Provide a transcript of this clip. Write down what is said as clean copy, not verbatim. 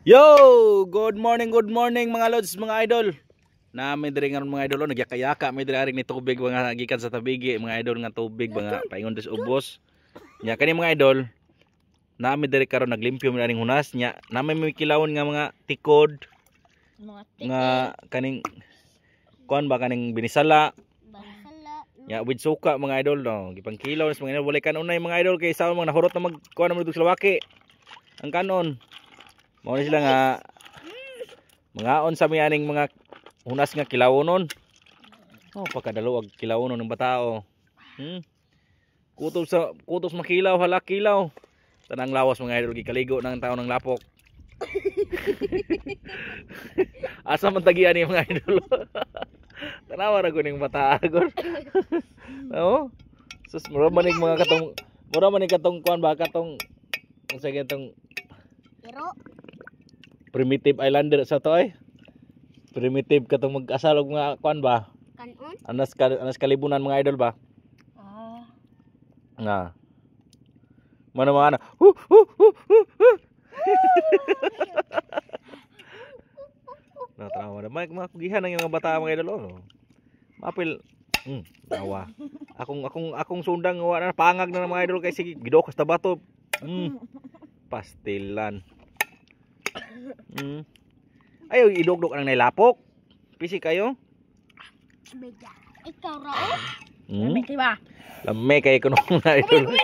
Yo! Good morning mga lods, mga idol. May diri nga mga idol, nagyakayaka may diri ni tubig mga gikan sa tabigi, mga idol nga tubig mga paingon des ubos. Nya kani mga idol, may diri karon naglimpyo mi aning hunas nya, may kilawon nga mga tikod nga kaning kuan ba kaning binisala. Ya with suka mga idol no, gipangkilaw sa mga idol, walay kanunay mga idol kay sa mga nahurot na magkuan mo dito sa lawaki. Ang kanon mao ni sila nga mangaon sa mianing mga hunas nga kilawonon. Oh, pagkadaluwag kilawonon ng batao. Kutos makilaw, hala kilaw. Tanang lawas mga idol gikaligo ng tao ng lapok. Asa man tagian ni mga idol. Tanawa ra ko ning bata agor. Oo. Sus mura man mga katong kuan ba katong unsa gatong primitive islander sa to ay. Primitive katong mag-asal og mga kuan ba? Kanon? Anas kalibunan mga idol ba? Nga. Mana mana. Trauma na. Mga kugihan ng mga bata mga idol no. Mapil tawa. Akong sundang wala na pangag na ng mga idol kay sige gidokas ta bato. Pastilan. Ayaw idugdog ang nailapok. Pisi kayo? Ikaw rao? Lame kayo kuno mga idol.